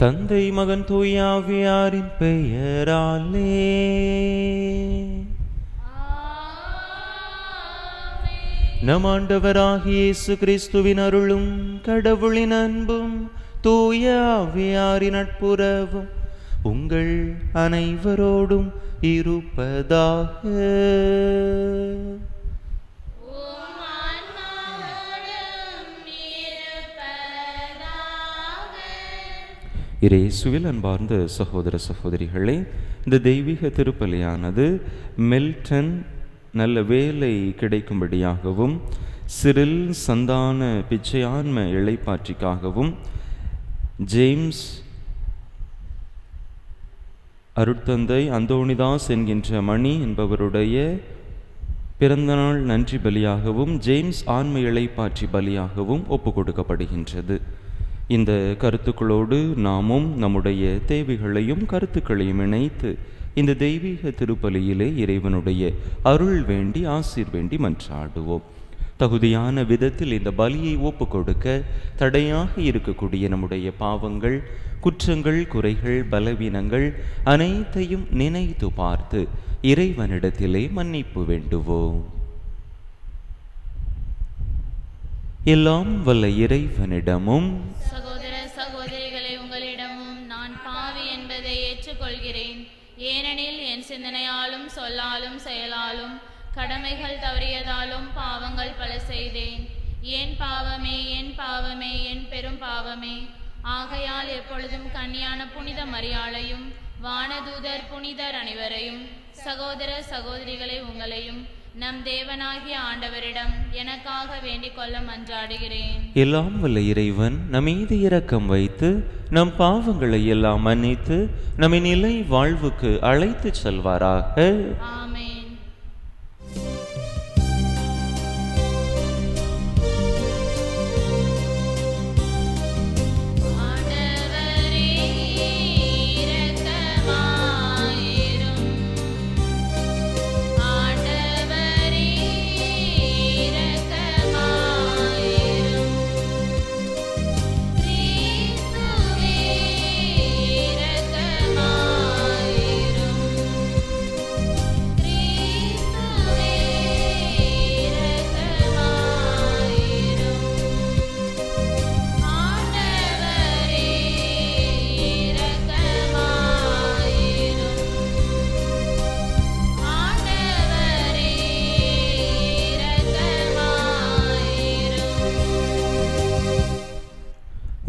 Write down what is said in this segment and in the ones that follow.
தந்தை மகன் தூயாவியாரின் பெயராலே. நம் ஆண்டவராகிய இயேசு கிறிஸ்துவின் அருளும் கடவுளின் அன்பும் தூய ஆவியாரின் நட்புறவும் உங்கள் அனைவரோடும் இருப்பதாக. இயேசுவில் அன்பார்ந்த சகோதர சகோதரிகளே, இந்த தெய்வீக திருப்பலியானது மெல்டன் நல்ல வேலை கிடைக்கும்படியாகவும், சிறில் சந்தான பிச்சையான்ம இளைப்பாற்றிக்காகவும், ஜேம்ஸ் அருட்தந்தை அந்தோணிதாஸ் என்கின்ற மணி என்பவருடைய பிறந்தநாள் நன்றி பலியாகவும், ஜேம்ஸ் ஆன்ம இளைப்பாற்றி பலியாகவும் ஒப்பு கொடுக்கப்படுகின்றது. இந்த கருத்துக்களோடு நாமும் நம்முடைய தேவைகளையும் கருத்துக்களையும் இணைத்து இந்த தெய்வீக திருப்பலியிலே இறைவனுடைய அருள் வேண்டி ஆசீர் வேண்டி மன்றாடுவோம். தகுதியான விதத்தில் இந்த பலியை ஒப்பு கொடுக்க தடையாக இருக்கக்கூடிய நம்முடைய பாவங்கள், குற்றங்கள், குறைகள், பலவீனங்கள் அனைத்தையும் நினைத்து பார்த்து இறைவனிடத்திலே மன்னிப்பு வேண்டுவோம். எல்லாம் வல்ல இறைவனிடமும் சகோதர சகோதரிகளை உங்களிடமும் நான் பாவி என்பதை ஏற்றுக்கொள்கிறேன். ஏனெனில் என் சிந்தனையாலும் சொல்லாலும் செயலாலும் கடமைகள் தவறியதாலும் பாவங்கள் பல செய்தேன். என் பாவமே, என் பாவமே, என் பெரும் பாவமே. ஆகையால் எப்பொழுதும் கன்னியான புனித மரியாளையும் வானதூதர் புனிதர் அனைவரையும் சகோதர சகோதரிகளை உங்களையும் நம் தேவனாகிய ஆண்டவரிடம் எனக்காக வேண்டிக் கொள்ள மன்றாடுகிறேன். எல்லாம் வல்ல இறைவன் நம்மீது இரக்கம் வைத்து நம் பாவங்களை எல்லாம் மன்னித்து நம்மை நிலை வாழ்வுக்கு அழைத்து செல்வாராக. ஆமென்.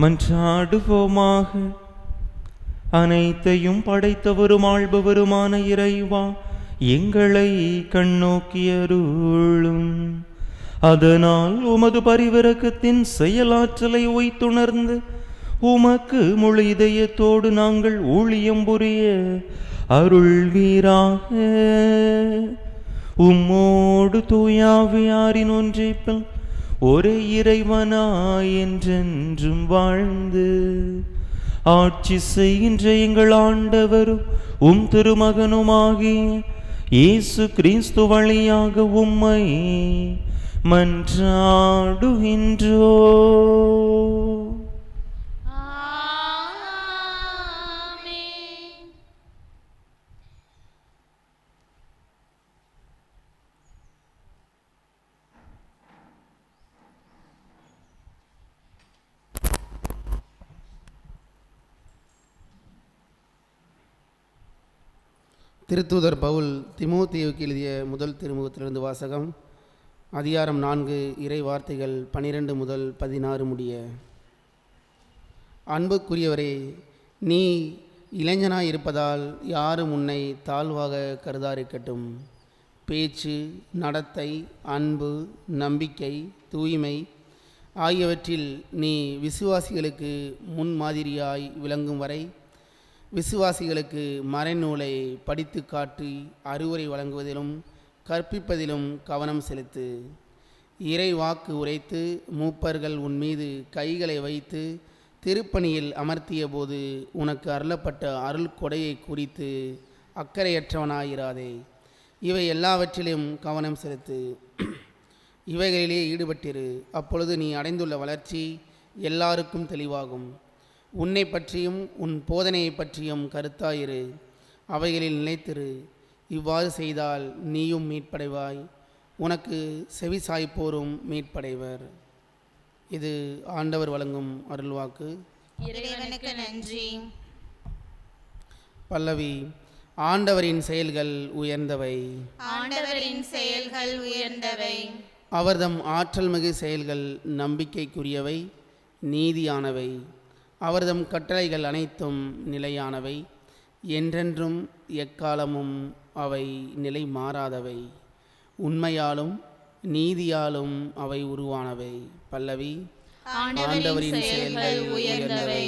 மன்றாடுவோமாக. அனைத்தையும் படைத்தவரும் ஆள்பவருமான இறைவா, எங்களை கண்ணோக்கியருளும். அதனால் உமது பரிவிரக்கத்தின் செயலாற்றலை உய்த்துணர்ந்து உமக்கு முழு இதயத்தோடு நாங்கள் ஊழியம் புரிய அருள்வீராக. உம்மோடு தூயாவியாரின் ஒன்றிப்பில் ஒரே இறைவனாய் என்றென்றும் வாழ்ந்து ஆட்சி செய்கின்ற எங்கள் ஆண்டவரும் உம் திருமகனுமாகிய இயேசு கிறிஸ்து வழியாக உம்மை மன்றாடுகின்றோ. திருத்தூதர் பவுல் திமோத்தேயுவுக்கு எழுதிய முதல் திருமுகத்திலிருந்து வாசகம். அதிகாரம் 4, இறை வார்த்தைகள் 12 முதல் 16 முடிய. அன்புக்குரியவரே, நீ இளைஞனாய் இருப்பதால் யாரும் உன்னை தாழ்வாக கருதாரிக்கட்டும். பேச்சு, நடத்தை, அன்பு, நம்பிக்கை, தூய்மை ஆகியவற்றில் நீ விசுவாசிகளுக்கு முன்மாதிரியாய் விளங்கும் வரை விசுவாசிகளுக்கு மறைநூலை படித்து காட்டி அறிவுரை வழங்குவதிலும் கற்பிப்பதிலும் கவனம் செலுத்து. இறை வாக்கு உரைத்து மூப்பர்கள் உன் மீது கைகளை வைத்து திருப்பணியில் அமர்த்திய போது உனக்கு அருளப்பட்ட அருள் கொடையை குறித்து அக்கறையற்றவனாயிராதே. இவை எல்லாவற்றிலும் கவனம் செலுத்து. இவைகளிலே ஈடுபட்டிரு. அப்பொழுது நீ அடைந்துள்ள வளர்ச்சி எல்லாருக்கும் தெளிவாகும். உன்னை பற்றியும் உன் போதனையை பற்றியும் கருத்தாயிரு, அவைகளில் நிலைத்திரு. இவ்வாறு செய்தால் நீயும் மீட்படைவாய், உனக்கு செவி சாய்ப்போரும் மீட்படைவர். இது ஆண்டவர் வழங்கும் அருள்வாக்கு. இறைவனுக்கு நன்றி. பல்லவி. ஆண்டவரின் செயல்கள் உயர்ந்தவை, ஆண்டவரின் செயல்கள் உயர்ந்தவை. அவர்தம் ஆற்றல் மிகு செயல்கள் நம்பிக்கைக்குரியவை, நீதியானவை. அவர்தம் கட்டளைகள் அனைத்தும் நிலையானவை, என்றென்றும் எக்காலமும் அவை நிலை மாறாதவை. உண்மையாலும் நீதியாலும் அவை உருவானவை. பல்லவி. ஆண்டவரின் செயல்கள் உயர்ந்தவை.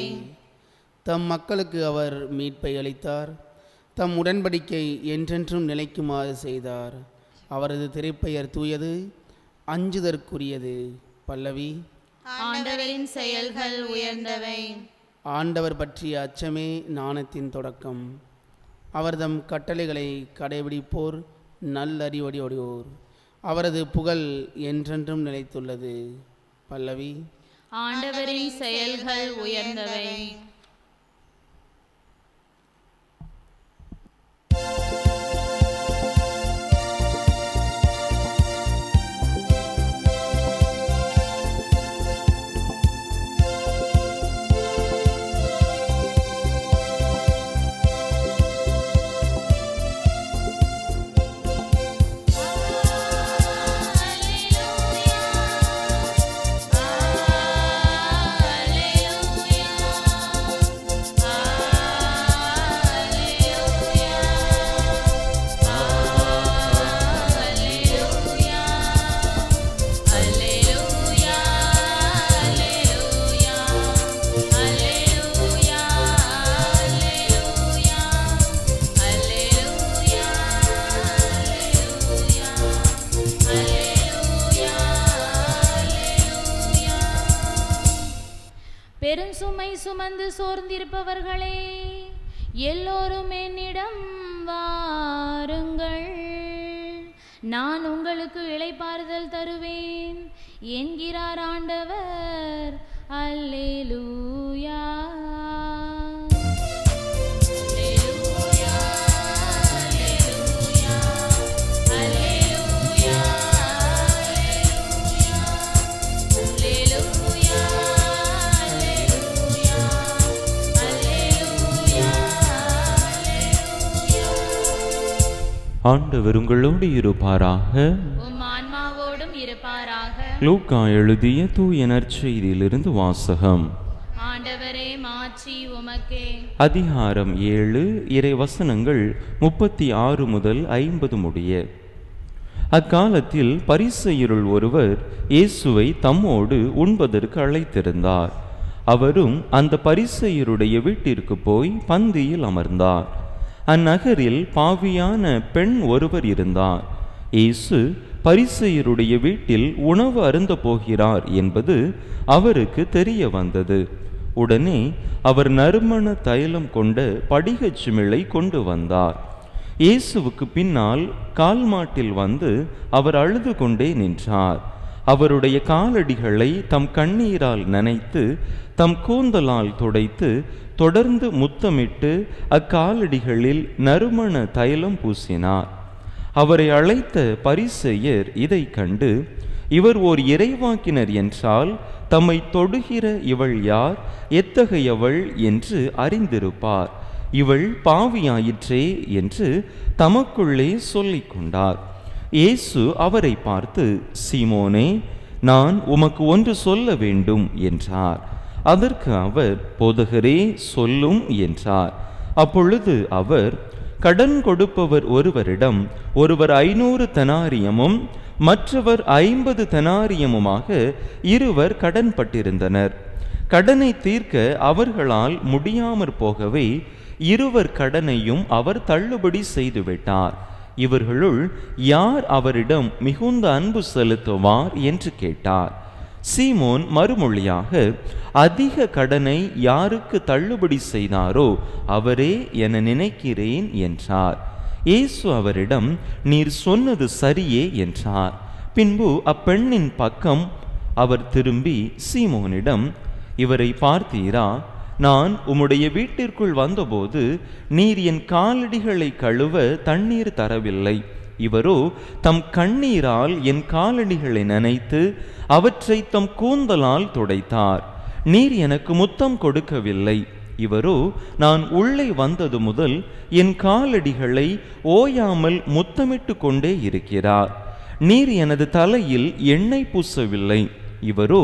தம் மக்களுக்கு அவர் மீட்பை அளித்தார், தம் உடன்படிக்கை என்றென்றும் நிலைக்குமாறு செய்தார். அவரது திருப்பெயர் தூயது, அஞ்சுதற்குரியது. பல்லவி. ஆண்டவரின் செயல்கள் உயர்ந்தவை. ஆண்டவர் பற்றிய அச்சமே ஞானத்தின் தொடக்கம். அவர்தம் கட்டளைகளை கடைபிடிப்போர் நல்லறிவடியோர். அவரது புகழ் என்றென்றும் நிலைத்துள்ளது. பல்லவி. ஆண்டவரின் செயல்கள் உயர்ந்தவை. பெரும் சுமை சுமந்து சோர்ந்திருப்பவர்களே, எல்லோரும் என்னிடம் வாருங்கள், நான் உங்களுக்கு இளைப்பாறுதல் தருவேன் என்கிறார் ஆண்டவர். அல்லேலூயா. ஆண்டவர் உங்களோடு இருப்பாராக. உம் ஆன்மாவோடும் இருப்பாராக. லூக்கா எழுதிய தூய நற்செய்தியிலிருந்து வாசகம். ஆண்டவரே, மாட்சி உமக்கே. அதிகாரம் 7 இறை வசனங்கள் 36 முதல் 50 முடிய. அக்காலத்தில் பரிசேயருள் ஒருவர் இயேசுவை தம்மோடு உண்பதற்கு அழைத்திருந்தார். அவரும் அந்த பரிசேயருடைய வீட்டிற்கு போய் பந்தியில் அமர்ந்தார். அந்நகரில் பாவியான பெண் ஒருவர் இருந்தார். இயேசு பரிசேயருடைய வீட்டில் உணவு அருந்த போகிறார் என்பது அவருக்கு தெரிய வந்தது. உடனே அவர் நறுமண தைலம் கொண்ட படிகச் சிமிழை கொண்டு வந்தார். இயேசுவுக்கு பின்னால் கால் மாட்டில் வந்து அவர் அழுது கொண்டே நின்றார். அவருடைய காலடிகளை தம் கண்ணீரால் நனைத்து தம் கூந்தலால் துடைத்து தொடர்ந்து முத்தமிட்டு அக்காலடிகளில் நறுமண தைலம் பூசினார். அவரை அழைத்த பரிசேயர் இதை கண்டு, இவர் ஓர் இறைவாக்கினர் என்றால் தம்மை தொடுகிற இவள் யார், எத்தகையவள் என்று அறிந்திருப்பார், இவள் பாவியாயிற்றே என்று தமக்குள்ளே சொல்லிக் கொண்டார். இயேசு அவரை பார்த்து, சீமோனே, நான் உமக்கு ஒன்று சொல்ல வேண்டும் என்றார். அதற்கு அவர், போதகரே, சொல்லும் என்றார். அப்பொழுது அவர், கடன் கொடுப்பவர் ஒருவரிடம் ஒருவர் 500 தெனாரியமும் மற்றவர் 50 தெனாரியமுமாக இருவர் கடன் பட்டிருந்தனர். கடனை தீர்க்க அவர்களால் முடியாமற் போகவே இருவர் கடனையும் அவர் தள்ளுபடி செய்துவிட்டார். இவர்களுள் யார் அவரிடம் மிகுந்த அன்பு செலுத்துவார் என்று கேட்டார். சீமோன் மறுமொழியாக, அதிக கடனை யாருக்கு தள்ளுபடி செய்தாரோ அவரே என நினைக்கிறேன் என்றார். இயேசு அவரிடம், நீர் சொன்னது சரியே என்றார். பின்பு அப்பெண்ணின் பக்கம் அவர் திரும்பி சீமோனிடம், இவரை பார்த்தீரா? நான் உம்முடைய வீட்டிற்குள் வந்தபோது நீர் என் காலடிகளை கழுவ தண்ணீர் தரவில்லை. இவரோ தம் கண்ணீரால் என் காலடிகளை நனைத்து அவற்றை தம் கூந்தலால் துடைத்தார். நீர் எனக்கு முத்தம் கொடுக்கவில்லை. இவரோ நான் உள்ளே வந்தது முதல் என் காலடிகளை ஓயாமல் முத்தமிட்டு கொண்டே இருக்கிறார். நீர் எனது தலையில் எண்ணெய் பூசவில்லை. இவரோ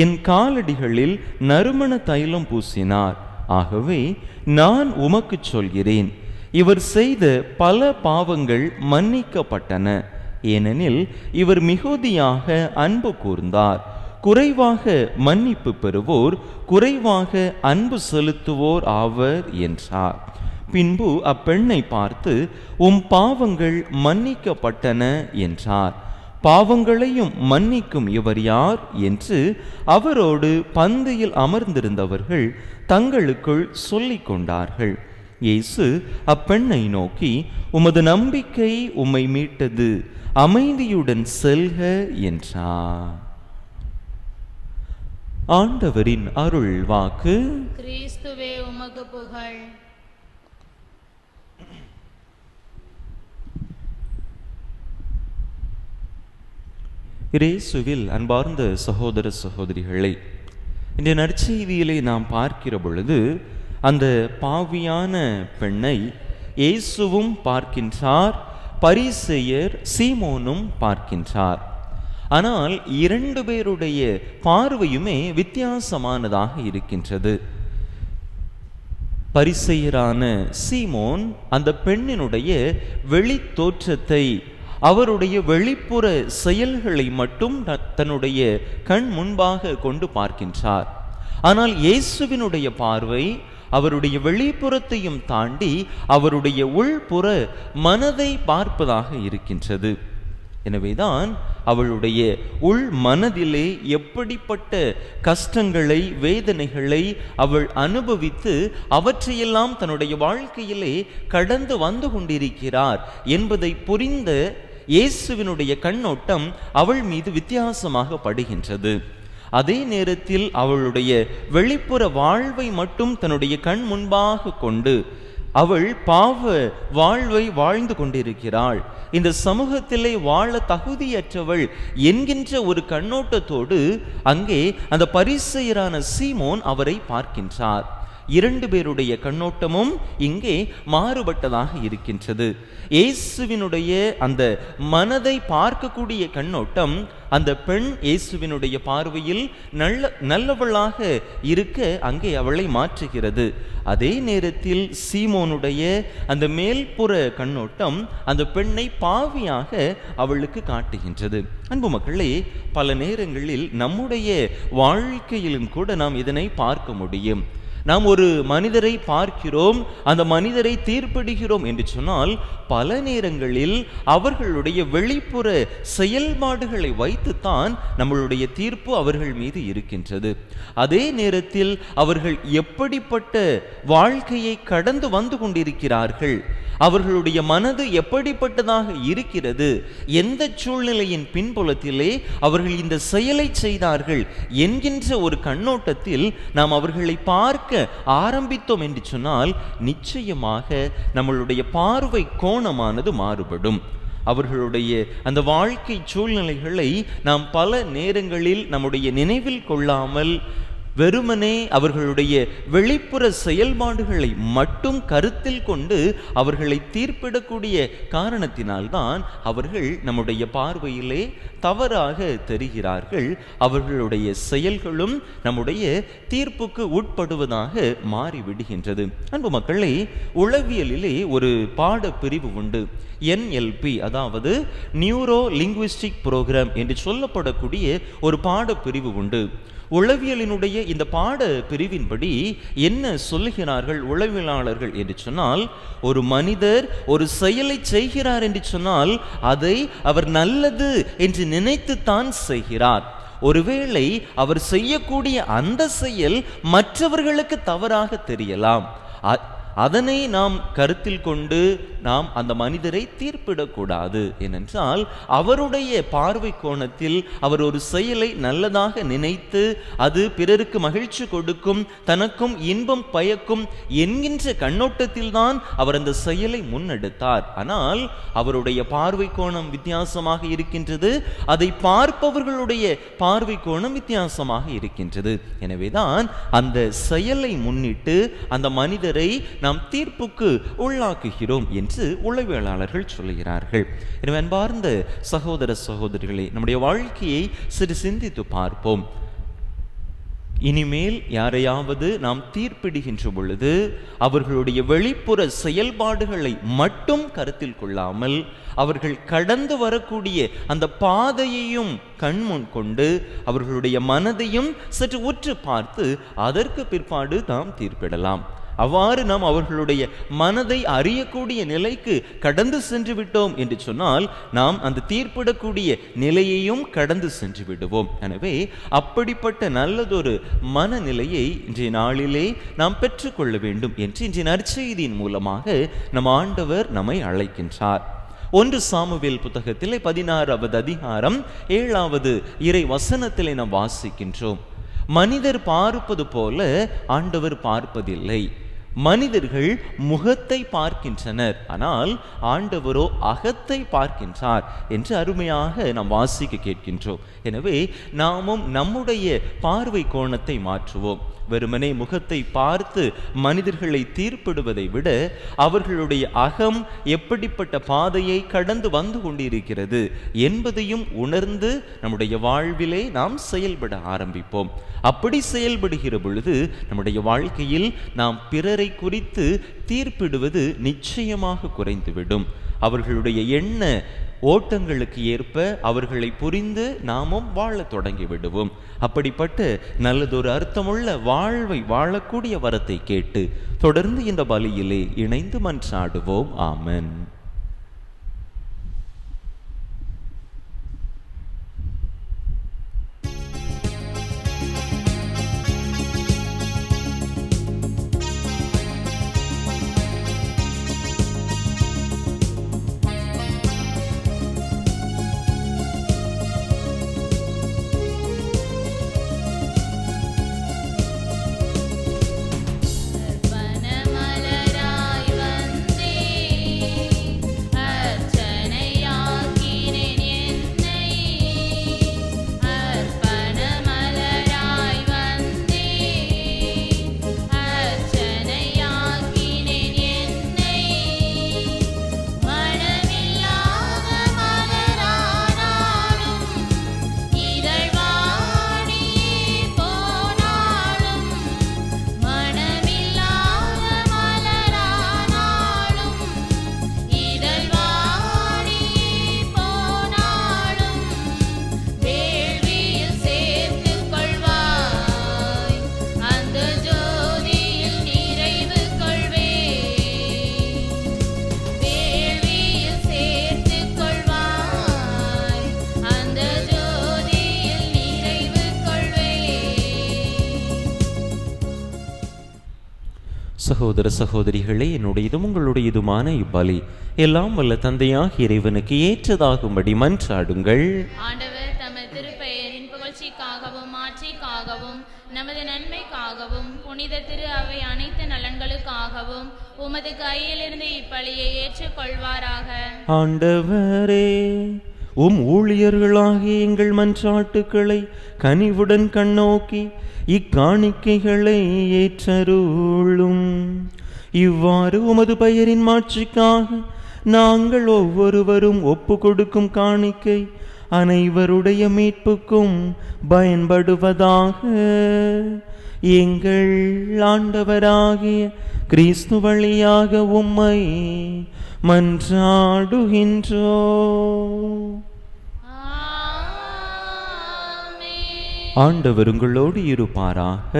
என் காலடிகளில் நறுமண தைலம் பூசினார். ஆகவே நான் உமக்கு சொல்கிறேன், இவர் செய்த பல பாவங்கள் மன்னிக்கப்பட்டன, ஏனெனில் இவர் மிகுதியாக அன்பு கூர்ந்தார். குறைவாக மன்னிப்பு பெறுவோர் குறைவாக அன்பு செலுத்துவோர் ஆவர் என்றார். பின்பு அப்பெண்ணை பார்த்து, உம் பாவங்கள் மன்னிக்கப்பட்டன என்றார். பாவங்களையும் மன்னிக்கும் இவர் யார் என்று அவரோடு பந்தியில் அமர்ந்திருந்தவர்கள் தங்களுக்குள் சொல்லிக் கொண்டார்கள். இயேசு அப்பெண்ணை நோக்கி, உமது நம்பிக்கை உம்மை மீட்டது, அமைதியுடன் செல்க என்றார். ஆண்டவரின் அருள் வாக்கு. கிறிஸ்துவே உமக்கு புகழ். இயேசுவில் அன்பார்ந்த சகோதர சகோதரிகளை, இந்த நற்செய்தியிலே நாம் பார்க்கிற பொழுது அந்த பாவியான பெண்ணை இயேசுவும் பார்க்கின்றார், பரிசேயர் சீமோனும் பார்க்கின்றார். ஆனால் இரண்டு பேருடைய பார்வையுமே வித்தியாசமானதாக இருக்கின்றது. பரிசேயரான சீமோன் அந்த பெண்ணினுடைய வெளி தோற்றத்தை, அவருடைய வெளிப்புற செயல்களை மட்டும் தன்னுடைய கண் முன்பாக கொண்டு பார்க்கின்றார். ஆனால் இயேசுவினுடைய பார்வை அவருடைய வெளிப்புறத்தையும் தாண்டி அவருடைய உள்புற மனதை பார்ப்பதாக இருக்கின்றது. எனவேதான் அவளுடைய உள் மனதிலே எப்படிப்பட்ட கஷ்டங்களை, வேதனைகளை அவள் அனுபவித்து அவற்றையெல்லாம் தன்னுடைய வாழ்க்கையிலே கடந்து வந்து கொண்டிருக்கிறார் என்பதை புரிந்த இயேசுவினுடைய கண்ணோட்டம் அவள் மீது வித்தியாசமாக படுகின்றது. அதே நேரத்தில் அவளுடைய வெளிப்புற வாழ்வை மட்டும் தன்னுடைய கண் முன்பாக கொண்டு அவள் பாவ வாழ்வை வாழ்ந்து கொண்டிருக்கிறாள், இந்த சமூகத்திலே வாழ தகுதியற்றவள் என்கின்ற ஒரு கண்ணோட்டத்தோடு அங்கே அந்த பரிசேயரான சீமோன் அவரை பார்க்கின்றார். இரண்டு பேருடைய கண்ணோட்டமும் இங்கே மாறுபட்டதாக இருக்கின்றது. இயேசுவினுடைய அந்த மனதை பார்க்கக்கூடிய கண்ணோட்டம் அந்த பெண் இயேசுவினுடைய பார்வையில் நல்லவளாக இருக்க அங்கே அவளை மாற்றுகிறது. அதே நேரத்தில் சீமோனுடைய அந்த மேல்புற கண்ணோட்டம் அந்த பெண்ணை பாவியாக அவளுக்கு காட்டுகின்றது. அன்பு மக்களே, பல நேரங்களில் நம்முடைய வாழ்க்கையிலும் கூட நாம் இதனை பார்க்க முடியும். நாம் ஒரு மனிதரை பார்க்கிறோம், அந்த மனிதரை தீர்ப்பிடுகிறோம் என்று சொன்னால் பல நேரங்களில் அவர்களுடைய வெளிப்புற செயல்பாடுகளை வைத்துத்தான் நம்மளுடைய தீர்ப்பு அவர்கள் மீது இருக்கின்றது. அதே நேரத்தில் அவர்கள் எப்படிப்பட்ட வாழ்க்கையை கடந்து வந்து கொண்டிருக்கிறார்கள், அவர்களுடைய மனது எப்படிப்பட்டதாக இருக்கிறது, எந்த சூழ்நிலையின் பின்புலத்திலே அவர்கள் இந்த செயலை செய்தார்கள் என்கின்ற ஒரு கண்ணோட்டத்தில் நாம் அவர்களை பார்க்க ஆரம்பித்தோம் என்று சொன்னால் நிச்சயமாக நம்மளுடைய பார்வை கோணமானது மாறுபடும். அவர்களுடைய அந்த வாழ்க்கை சூழ்நிலைகளை நாம் பல நேரங்களில் நம்முடைய நினைவில் கொள்ளாமல் வெறுமனே அவர்களுடைய வெளிப்புற செயல்பாடுகளை மட்டும் கருத்தில் கொண்டு அவர்களை தீர்ப்பிடக்கூடிய காரணத்தினால்தான் அவர்கள் நம்முடைய பார்வையிலே தவறாக தெரிகிறார்கள். அவர்களுடைய செயல்களும் நம்முடைய தீர்ப்புக்கு உட்படுவதாக மாறிவிடுகின்றது. அன்பு மக்களே, உளவியலிலே ஒரு பாட பிரிவு உண்டு, NLP, அதாவது நியூரோ லிங்குவிஸ்டிக் புரோகிராம் என்று சொல்லப்படக்கூடிய ஒரு பாட பிரிவு உண்டு. உளவியலினுடைய இந்த பாட பிரிவின்படி என்ன சொல்லுகிறார்கள் உளவியலாளர்கள் என்று சொன்னால், ஒரு மனிதர் ஒரு செயலை செய்கிறார் என்று சொன்னால் அதை அவர் நல்லது என்று நினைத்துத்தான் செய்கிறார். ஒருவேளை அவர் செய்யக்கூடிய அந்த செயல் மற்றவர்களுக்கு தவறாக தெரியலாம். அதனை நாம் கருத்தில் கொண்டு நாம் அந்த மனிதரை தீர்ப்பிடக்கூடாது. ஏனென்றால் அவருடைய பார்வை கோணத்தில் அவர் ஒரு செயலை நல்லதாக நினைத்து அது பிறருக்கு மகிழ்ச்சி கொடுக்கும், தனக்கும் இன்பம் பயக்கும் என்கின்ற கண்ணோட்டத்தில் தான் அவர் அந்த செயலை முன்னெடுத்தார். ஆனால் அவருடைய பார்வை கோணம் வித்தியாசமாக இருக்கின்றது, அதை பார்ப்பவர்களுடைய பார்வை கோணம் வித்தியாசமாக இருக்கின்றது. எனவேதான் அந்த செயலை முன்னிட்டு அந்த மனிதரை நாம் தீர்ப்புக்கு உள்ளாக்குகிறோம் என்று உளவியலாளர்கள் சொல்லுகிறார்கள். எனவே அன்பார்ந்த சகோதர சகோதரிகளே, நம்முடைய வாழ்க்கையை சிறு சிந்தித்து பார்ப்போம். இனிமேல் யாரையாவது நாம் தீர்ப்பிடுகின்ற பொழுது அவர்களுடைய வெளிப்புற செயல்பாடுகளை மட்டும் கருத்தில் கொள்ளாமல் அவர்கள் கடந்து வரக்கூடிய அந்த பாதையையும் கண்முன் கொண்டு அவர்களுடைய மனதையும் சற்று உற்று பார்த்து அதற்கு பிற்பாடு நாம் தீர்ப்பிடலாம். அவ்வாறு நாம் அவர்களுடைய மனதை அறியக்கூடிய நிலைக்கு கடந்து சென்று விட்டோம் என்று சொன்னால் நாம் அந்த தீர்ப்பிடக்கூடிய நிலையையும் கடந்து சென்று விடுவோம். எனவே அப்படிப்பட்ட நல்லதொரு மனநிலையை இன்றைய நாளிலே நாம் பெற்றுக்கொள்ள வேண்டும் என்று இன்றைய நற்செய்தியின் மூலமாக நம் ஆண்டவர் நம்மை அழைக்கின்றார். 1 சாமுவேல் புத்தகத்திலே 16வது அதிகாரம் 7வது இறை வசனத்திலே நாம் வாசிக்கின்றோம். மனிதர் பார்ப்பது போல ஆண்டவர் பார்ப்பதில்லை. மனிதர்கள் முகத்தை பார்க்கின்றனர், ஆனால் ஆண்டவரோ அகத்தை பார்க்கின்றார் என்று அருமையாக நாம் வாசிக்க கேட்கின்றோம். எனவே நாமும் நம்முடைய பார்வை கோணத்தை மாற்றுவோம். வெறுமனே முகத்தை பார்த்து மனிதர்களை தீர்ப்பிடுவதை விட அவர்களுடைய அகம் எப்படிப்பட்ட பாதையை கடந்து வந்து கொண்டிருக்கிறது என்பதையும் உணர்ந்து நம்முடைய வாழ்விலே நாம் செயல்பட ஆரம்பிப்போம். அப்படி செயல்படுகிற பொழுது நம்முடைய வாழ்க்கையில் நாம் பிறரை குறித்து தீர்ப்பிடுவது நிச்சயமாக குறைந்துவிடும். அவர்களுடைய எண்ண ஓட்டங்களுக்கு ஏற்ப அவர்களை புரிந்து நாமும் வாழ தொடங்கி விடுவோம். அப்படிப்பட்ட நல்லதொரு அர்த்தமுள்ள வாழ்வை வாழக்கூடிய வரத்தை கேட்டு தொடர்ந்து இந்த பலியிலே இணைந்து மன்றாடுவோம். ஆமென். சகோதர சகோதரிகளே, என்னுடையதும் உங்களுடையதுமான இப்பலி எல்லாம் வல்ல தந்தையாக இறைவனுக்கு ஏற்றதாகும்படி மன்றாடுங்கள். ஆண்டவர் தமது திருப்பெயரின் புகழ்ச்சிக்காகவும் ஆட்சிக்காகவும் நமது நன்மைக்காகவும் புனித திரு அவை அனைத்து நலன்களுக்காகவும் உமது கையிலிருந்து இப்பலியை ஏற்றுக்கொள்வாராக. ஆண்டவரே, உம் ஊழியர்களாகிய எங்கள் மன்றாட்டுக்களை கனிவுடன் கண்ணோக்கி இக்காணிக்கைகளை ஏற்றருளும். இவ்வாறு உமது பெயரின் மாட்சிக்காக நாங்கள் ஒவ்வொருவரும் ஒப்பு கொடுக்கும் காணிக்கை அனைவருடைய மீட்புக்கும் பயன்படுவதாக. எங்கள் ஆண்டவராகிய கிறிஸ்து வழியாக உம்மை மன்றாடுகின்றோம். ஆண்டவர் உங்களோடு இருப்பாராக.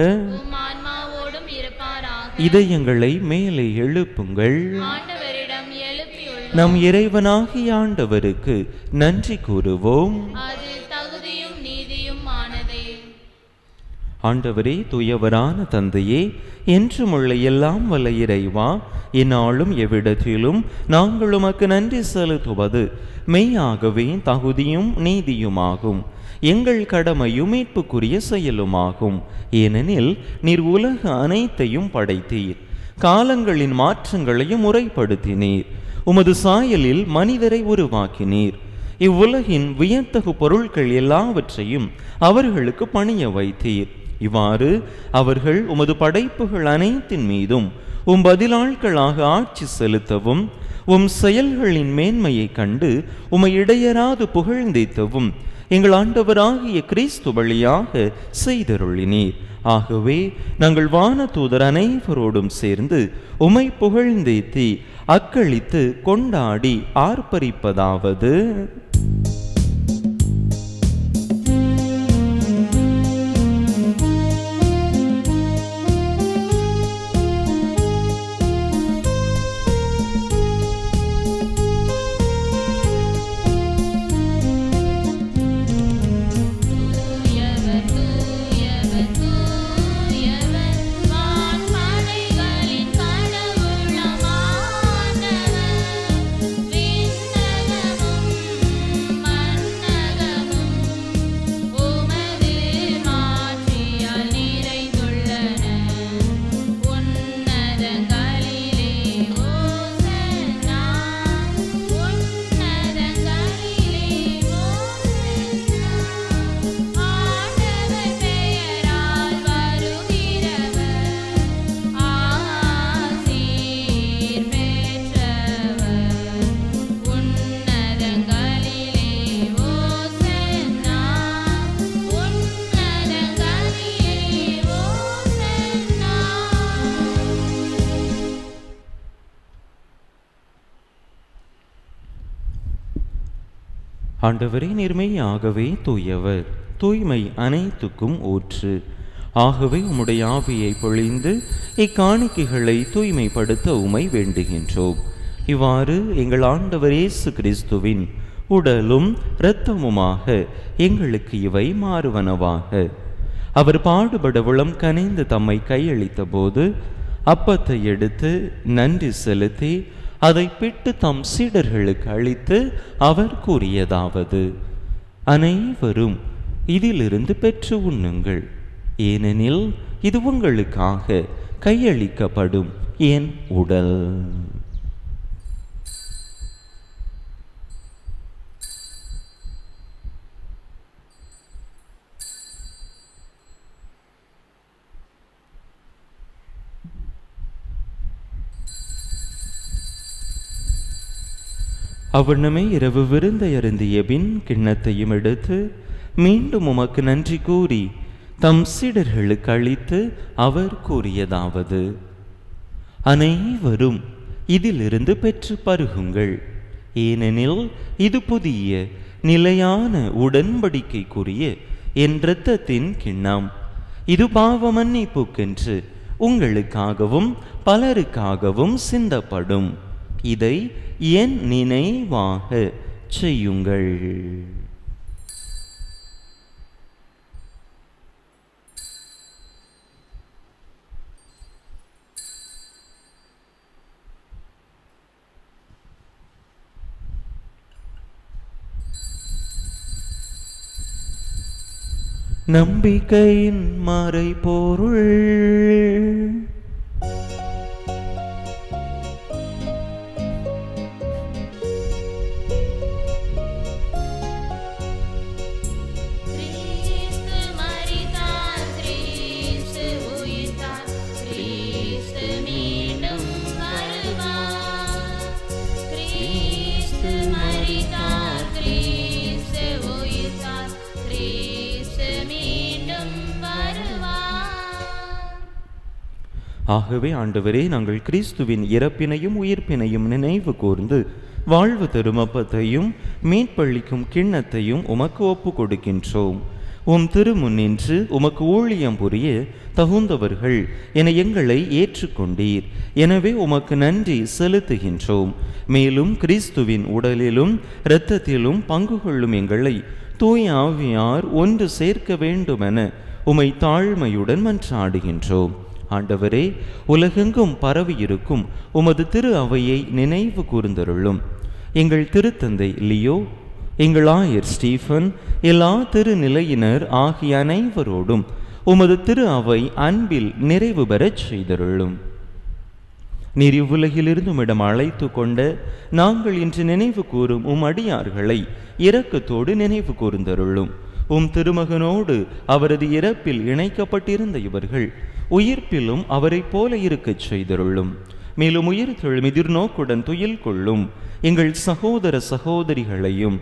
இதயங்களை மேலே எழுப்புங்கள். நம் இறைவனாகிய ஆண்டவருக்கு நன்றி கூறுவோம். ஆண்டவரே, தூயவரான தந்தையே, என்றுமுள்ள எல்லாம் வல்ல இறைவா, இந்நாளும் எவ்விடத்திலும் நாங்கள் உமக்கு நன்றி செலுத்துவது மெய்யாகவே தகுதியும் நீதியுமாகும். எங்கள் கடமையும் மீட்புக்குரிய செயலுமாகும். ஏனெனில் நீர் உலக அனைத்தையும் படைத்தீர், காலங்களின் மாற்றங்களையும் முறைப்படுத்தினீர், உமது சாயலில் மனிதரை உருவாக்கினீர், இவ்வுலகின் வியத்தகு பொருட்கள் எல்லாவற்றையும் அவர்களுக்கு பணிய வைத்தீர். இவ்வாறு அவர்கள் உமது படைப்புகள் அனைத்தின் மீதும் பதிலாட்களாக ஆட்சி செலுத்தவும், செயல்களின் மேன்மையை கண்டு உமை இடையராது புகழ்ந்தேத்தவும் எங்கள் ஆண்டவராகிய கிறிஸ்து வழியாக செய்தருளினீர். ஆகவே நாங்கள் வானதூதர் அனைவரோடும் சேர்ந்து உமை புகழ்ந்தேத்தி அக்களித்து கொண்டாடி ஆர்ப்பரிப்பதாவது: ஆண்டவரே, நேர்மையாகவே தூயவர், தூய்மை அனைத்துக்கும் ஊற்று. ஆகவே உம்முடைய ஆவியை பொழிந்து இக்காணிக்கைகளை தூய்மைப்படுத்த உமை வேண்டுகின்றோம். இவ்வாறு எங்கள் ஆண்டவர் இயேசு கிறிஸ்துவின் உடலும் இரத்தமுமாக எங்களுக்கு இவை மாறுவனவாக. அவர் பாடுபட உளம் கனிந்து தம்மை கையளித்த போது அப்பத்தை எடுத்து நன்றி செலுத்தி அதை பிட்டு தம் சீடர்களுக்கு அளித்து அவர் கூறியதாவது: அனைவரும் இதிலிருந்து பெற்று உண்ணுங்கள், ஏனெனில் இது உங்களுக்காக கையளிக்கப்படும் என் உடல். அவ்வண்ணமே இரவு விருந்தை அருந்திய பின் கிண்ணத்தையும் எடுத்து மீண்டும் உமக்கு நன்றி கூறி தம் சீடர்களுக்கு அளித்து அவர் கூறியதாவது: அனைவரும் இதிலிருந்து பெற்று பருகுங்கள், ஏனெனில் இது புதிய நிலையான உடன்படிக்கைக்குரிய என் இரத்தத்தின் கிண்ணம். இது பாவ மன்னிப்புக்கென்று உங்களுக்காகவும் பலருக்காகவும் சிந்தப்படும். இதை என் நினைவாக செய்யுங்கள். நம்பிக்கையின் மறைபொருள். ஆகவே ஆண்டவரே, நாங்கள் கிறிஸ்துவின் இறப்பினையும் உயிர்ப்பினையும் நினைவு கூர்ந்து வாழ்வு தரும் அப்பத்தையும் மீட்பளிக்கும் கிண்ணத்தையும் உமக்கு ஒப்பு கொடுக்கின்றோம். உம் திருமுன்னின்று உமக்கு ஊழியம் புரிய தகுந்தவர்கள் என எங்களை ஏற்றுக்கொண்டீர். எனவே உமக்கு நன்றி செலுத்துகின்றோம். மேலும் கிறிஸ்துவின் உடலிலும் இரத்தத்திலும் பங்கு கொள்ளும் எங்களை தூய ஆவியார் ஒன்று சேர்க்க வேண்டுமென உமை தாழ்மையுடன் மன்றாடுகின்றோம். ஆண்டவரே, உலகெங்கும் பரவியிருக்கும் உமது திரு அவையை நினைவு கூர்ந்தருளும். எங்கள் திருத்தந்தை லியோ, எங்கள் ஆயர் ஸ்டீஃபன், எல்லா திருநிலையினர் ஆகிய அனைவரோடும் உமது திரு அவை அன்பில் நிறைவு பெறச் செய்தருளும். நீர் இவ்வுலகிலிருந்து உம்மிடம் அழைத்து கொண்ட நாங்கள் இன்று நினைவு கூறும் உம் அடியார்களை இரக்கத்தோடு நினைவு கூர்ந்தருளும். உம் திருமகனோடு அவரது இறப்பில் இணைக்கப்பட்டிருந்த இவர்கள் உயிர்ப்பிலும் அவரை போல இருக்கச் செய்தருளும். மேலும் உயிர்த்தெழும் எதிர்நோக்குடன் துயில் கொள்ளும் எங்கள் சகோதர சகோதரிகளையும்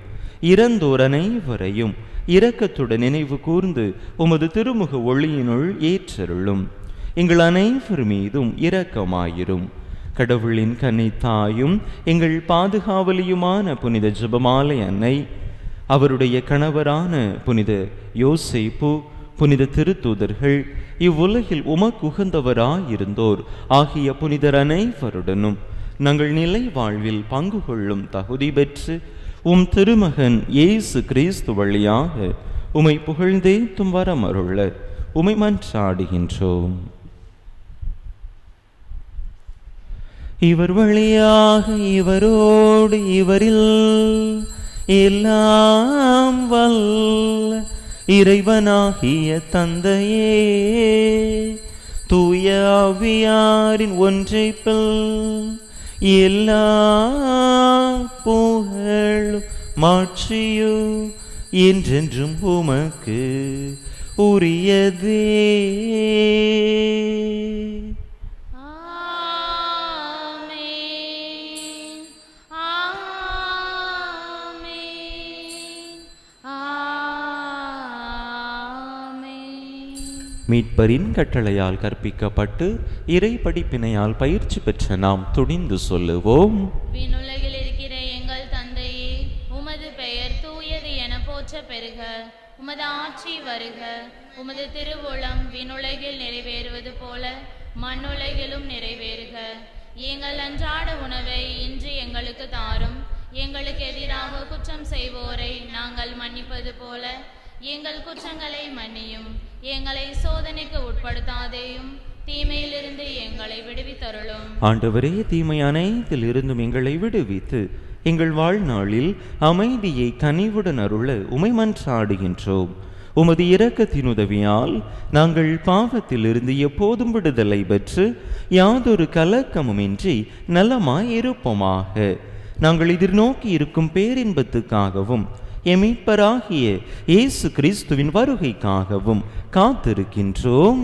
இறந்தோர் அனைவரையும் இரக்கத்துடன் நினைவு கூர்ந்து உமது திருமுக ஒளியினுள் ஏற்றருளும். எங்கள் அனைவர் மீதும் இரக்கமாயிரும். கடவுளின் கன்னி தாயும் எங்கள் பாதுகாவலியுமான புனித ஜெபமாலை அன்னை, அவருடைய கணவரான புனித யோசேப்பு, புனித திருத்தூதர்கள், இவ்வுலகில் உமக்குகந்தவராயிருந்தோர் ஆகிய புனிதர் அனைவருடனும் நாங்கள் நிலை வாழ்வில் பங்கு கொள்ளும் தகுதி பெற்று உம் திருமகன் இயேசு கிறிஸ்து வழியாக உமை புகழ்ந்தேத்தும் வரமருள உமை மன்றாடுகின்றோம். இவர் வழியாக இவரோடு இவரில் எல்லாம் வல்ல இறைவனாகிய தந்தையே, தூய ஆவியாரின் ஒன்றைப்பில் எல்லா புகழும் மாட்சியும் என்றென்றும் உமக்கு உரியதே. மீட்பரின் கட்டளையால் கற்பிக்கப்பட்டு இறை படிப்பினையால் பயிற்சி பெற்ற நாம் துணிந்து சொல்லுவோம். விண்ணுலகில் இருக்கிற எங்கள் தந்தையே, உமது பெயர் தூயது என போற்ற பெறுக. உமது ஆட்சி வருக. உமது திருவுளம் விண்ணுலகில் நிறைவேறுவது போல மண்ணுலகிலும் நிறைவேறுக. எங்கள் அன்றாட உணவை இன்று எங்களுக்கு தாரும். எங்களுக்கு எதிராக குற்றம் செய்வோரை நாங்கள் மன்னிப்பது போல எங்கள் குற்றங்களை மன்னியும். எங்களை சோதனைக்கு உட்படுத்தாதேயும், தீமையிலிருந்து எங்களை விடுவித்தருளும். ஆண்டவரே, தீமை அனைத்தில் இருந்தும் எங்களை விடுவித்து எங்கள் வாழ்நாளில் அமைதியை கனிவுடன் அருள உமை மன்றாடுகின்றோம். உமது இரக்கத்தின் உதவியால் நாங்கள் பாவத்திலிருந்து எப்போதும் விடுதலை பெற்று யாதொரு கலக்கமுமின்றி நலமாய் இருப்போமாக. நாங்கள் எதிர்நோக்கி இருக்கும் பேரின்பத்துக்காகவும் எமீட்பராகிய இயேசு கிறிஸ்துவின் வருகைக்காகவும் காத்திருக்கின்றோம்.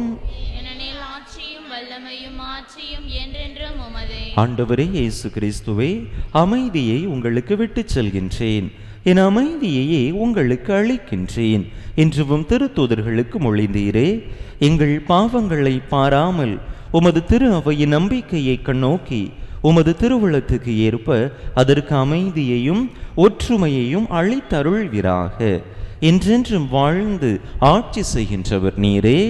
ஆண்டவரே இயேசு கிறிஸ்துவே, அமைதியை உங்களுக்கு விட்டுச் செல்கின்றேன், என் அமைதியையே உங்களுக்கு அளிக்கின்றேன் என்றும் திருத்தூதர்களுக்கு மொழிந்தீரே. எங்கள் பாவங்களை பாராமல் உமது திரு அவையின் நம்பிக்கையை கண்ணோக்கி உமது திருவுளத்துக்கு ஏற்ப அதற்கு அமைதியையும் ஒற்றுமையையும் அளித்தருள்வீராக. என்றென்றும் வாழ்ந்து ஆட்சி செய்கின்றவர் நீரே.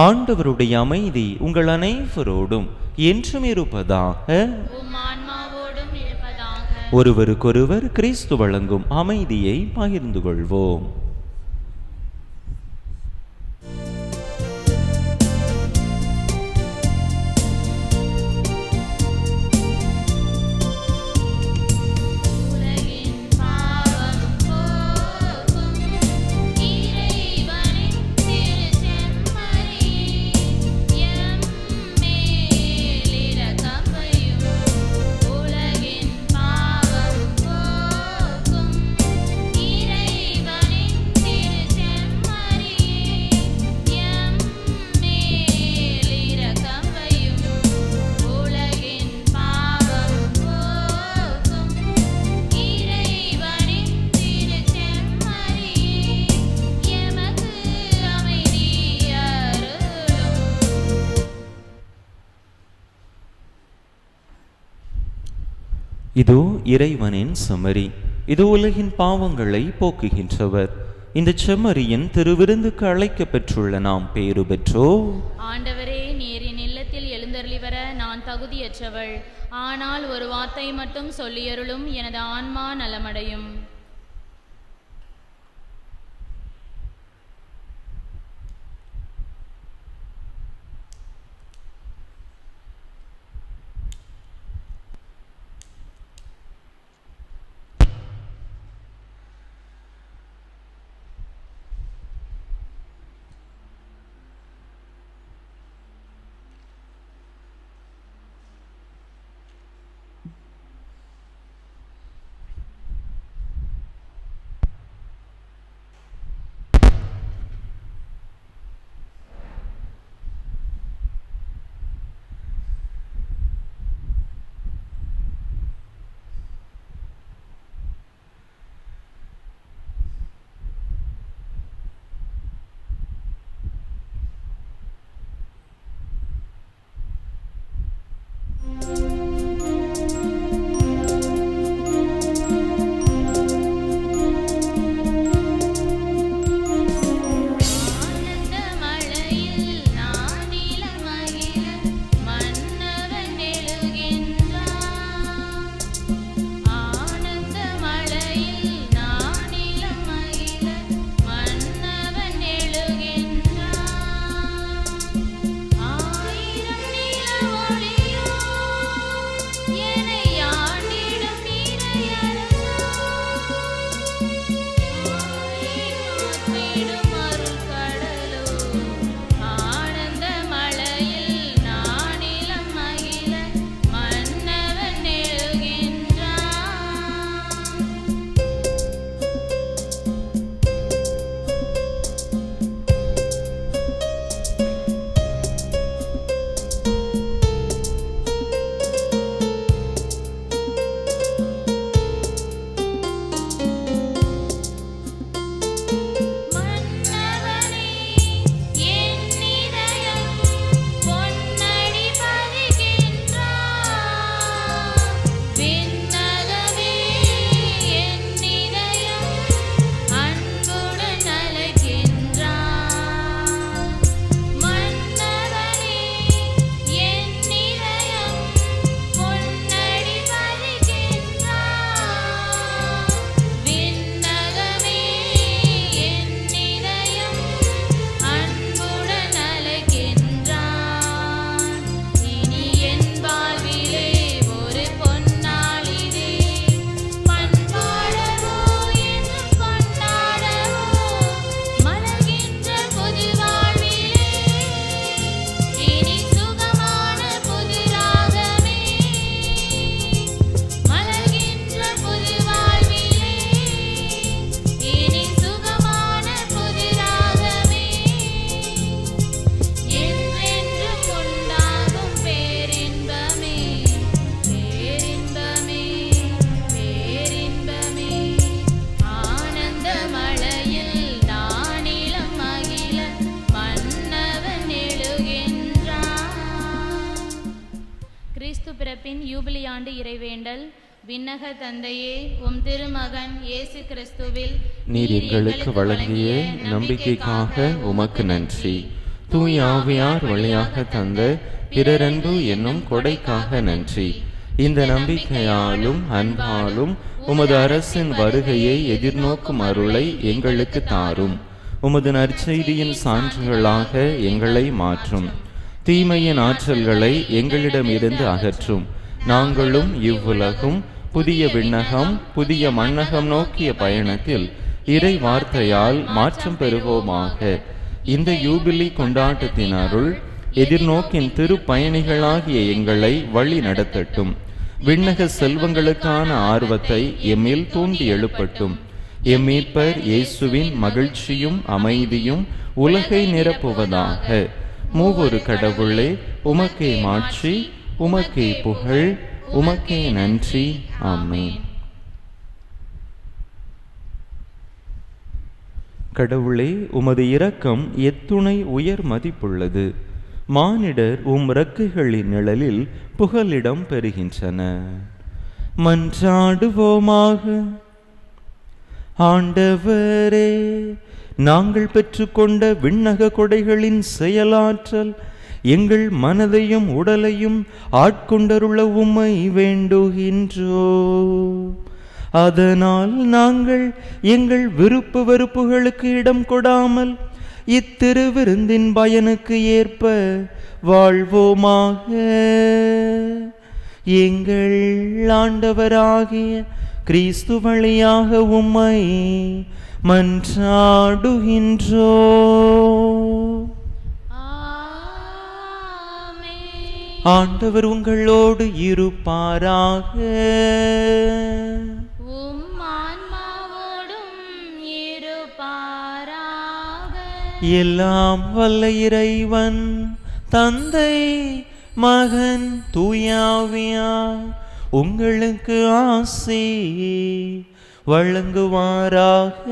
ஆண்டவருடைய அமைதி உங்கள் அனைவரோடும் என்றும் இருப்பதாக. ஒருவருக்கொருவர் கிறிஸ்து வழங்கும் அமைதியை பகிர்ந்து கொள்வோம். இதோ இறைவனின் செம்மறி, இது உலகின் பாவங்களை போக்குகின்றவர். இந்த செம்மறியின் திருவிருந்துக்கு அழைக்க பெற்றுள்ள நாம் பேறு பெற்றோ. ஆண்டவரே, நீரின் இல்லத்தில் எழுந்தருளி வர நான் தகுதியற்றவள். ஆனால் ஒரு வார்த்தை மட்டும் சொல்லியருளும், எனது ஆன்மா நலமடையும். நூற்றாண்டு இறைவேண்டல். விண்ணக தந்தையே, உம் திருமகன் இயேசு கிறிஸ்துவில் நீர் எங்களுக்கு வழங்கிய நம்பிக்கைக்காக உமக்கு நன்றி. தூய ஆவியார் வழியாக தந்த பிறரன்பு என்னும் கொடைக்காக நன்றி. இந்த நம்பிக்கையாலும் அன்பாலும் உமது அரசின் வருகையை எதிர்நோக்கும் அருளை எங்களுக்கு தாரும். உமது நற்செய்தியின் சான்றுகளாக எங்களை மாற்றும். தீமையின் ஆற்றல்களை எங்களிடமிருந்து அகற்றும். நாங்களும் இவ்வுலகும் புதிய விண்ணகம் புதிய மண்ணகம் நோக்கிய பயணத்தில் இறை வார்த்தையால் மாற்றம் பெறுவோமாக. இந்த யூபிலி கொண்டாட்டத்தின் அருள் எதிர்நோக்கின் திருப்பயணிகளாகிய எங்களை வழி நடத்தட்டும். விண்ணக செல்வங்களுக்கான ஆர்வத்தை எம்மில் தூண்டி எழுப்பட்டும். எம் மீட்பர் இயேசுவின் மகிழ்ச்சியும் அமைதியும் உலகை நிரப்புவதாக. மூவொரு கடவுளே, உமக்கே மாட்சி, உமக்கே புகழ், உமக்கே நன்றி. ஆமென். கடவுளே, உமது இரக்கம் எத்துணை உயர் மதிப்புள்ளது. மானிடர் உம் இறக்கைகளின் நிழலில் புகலிடம் பெறுகின்றனர். மன்றாடுவோமாக. ஆண்டவரே, நாங்கள் பெற்றுக்கொண்ட விண்ணக கொடைகளின் செயலாற்றல் எங்கள் மனதையும் உடலையும் ஆட்கொண்டருள உம்மை வேண்டுகின்றோ. அதனால் நாங்கள் எங்கள் விருப்பு வெறுப்புகளுக்கு இடம் கொடாமல் இத்திருவிருந்தின் பயனுக்கு ஏற்ப வாழ்வோமாக. எங்கள் ஆண்டவராகிய கிறிஸ்து வழியாக உம்மை மன்றாடுகின்றோ. ஆண்டவர் உங்களோடு இருப்பாராக. உம் ஆன்மாவோடும் இருப்பாராக. எல்லாம் வல்ல இறைவன் தந்தை மகன் தூயாவியார் உங்களுக்கு ஆசி வழங்குவாராக.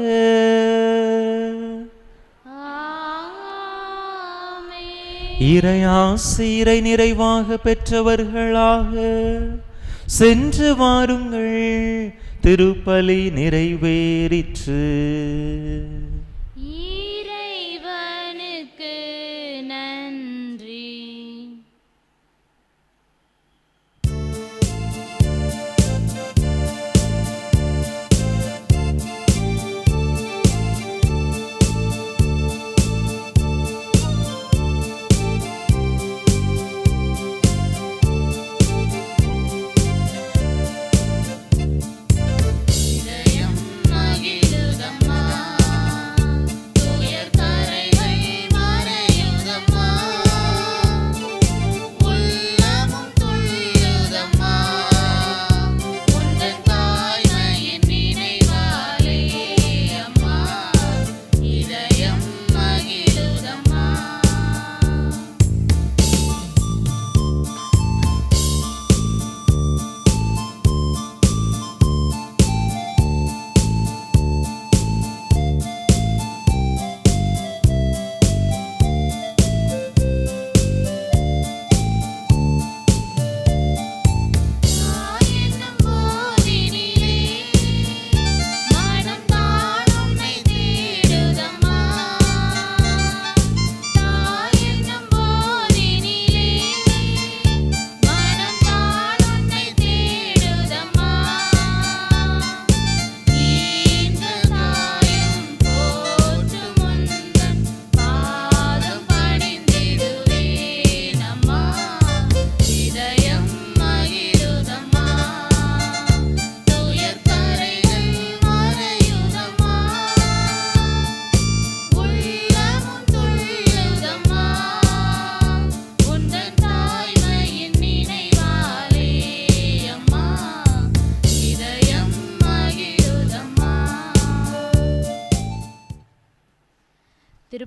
இறையாசிரை நிறைவாக பெற்றவர்களாக சென்று வாருங்கள். திருப்பலி நிறைவேறிற்று. இறைவனுக்கு நன்றி. இதயம் மகிழுதம்மா,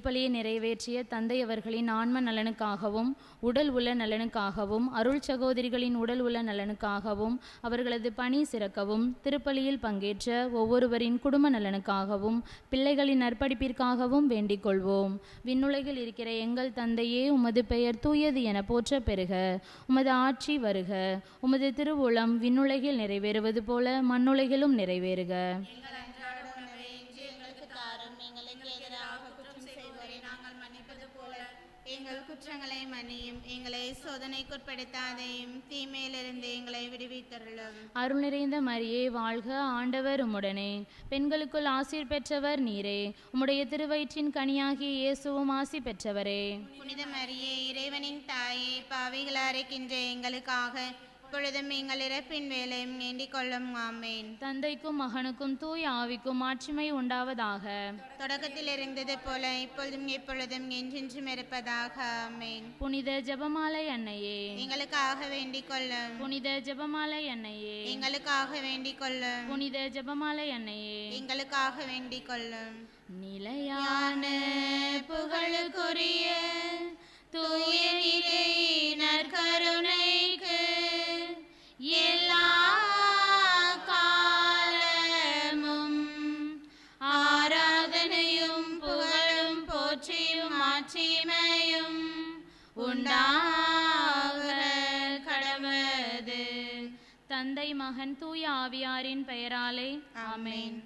திருப்பலியை நிறைவேற்றிய தந்தை அவர்களின் ஆன்ம நலனுக்காகவும் உடல் உள்ள நலனுக்காகவும் அருள் சகோதரிகளின் உடல் உள்ள நலனுக்காகவும் அவர்களது பணி சிறக்கவும் திருப்பலியில் பங்கேற்ற ஒவ்வொருவரின் குடும்ப நலனுக்காகவும் பிள்ளைகளின் நற்படிப்பிற்காகவும் வேண்டிக் கொள்வோம். விண்ணுலகில் இருக்கிற எங்கள் தந்தையே, உமது பெயர் தூயது என போற்ற பெறுக. உமது ஆட்சி வருக. உமது திருவுளம் விண்ணுலகில் நிறைவேறுவது போல மண்ணுலகிலும் நிறைவேறுக. எங்கள் குற்றங்களை மன்னியும், எங்களை சோதனைக்குட்படுத்தாதையும் தீமையிலிருந்து எங்களை விடுவித்தருளும். அருள் நிறைந்த மரியே வாழ்க, ஆண்டவர் உம்முடனே. பெண்களுக்குள் ஆசீர் பெற்றவர் நீரே. உம்முடைய திருவயிற்றின் கனியாகிய இயேசுவும் ஆசி பெற்றவரே. புனித மரியே, இறைவனின் தாயே, பாவிகளாக இருக்கின்ற எங்களுக்காக இப்பொழுதும் எங்கள் இறப்பின் வேலையும் வேண்டிக் கொள்ளும். ஆமேன். தந்தைக்கும் மகனுக்கும் தூய ஆவிக்கும் மாட்சிமை உண்டாவதாக. தொடக்கத்தில் இருந்தது போல இப்பொழுதும் எப்பொழுதும் என்றென்றும் இருப்பதாக. ஆமேன். புனித ஜெபமாலை அன்னையே, எங்களுக்காக வேண்டிக் கொள்ளும். புனித ஜெபமாலை அன்னையே, எங்களுக்காக வேண்டிக் கொள்ளும். புனித ஜெபமாலை அன்னையே, எங்களுக்காக வேண்டிக் கொள்ளும். நிலையான புகழுக்குரிய தூய நற்கருணைக்கு எல்லா காலமும் ஆராதனையும் புகழும் போற்றியும் மாட்சிமையும் உண்டாக கடவது. தந்தை மகன் தூய ஆவியாரின் பெயராலே ஆமென்.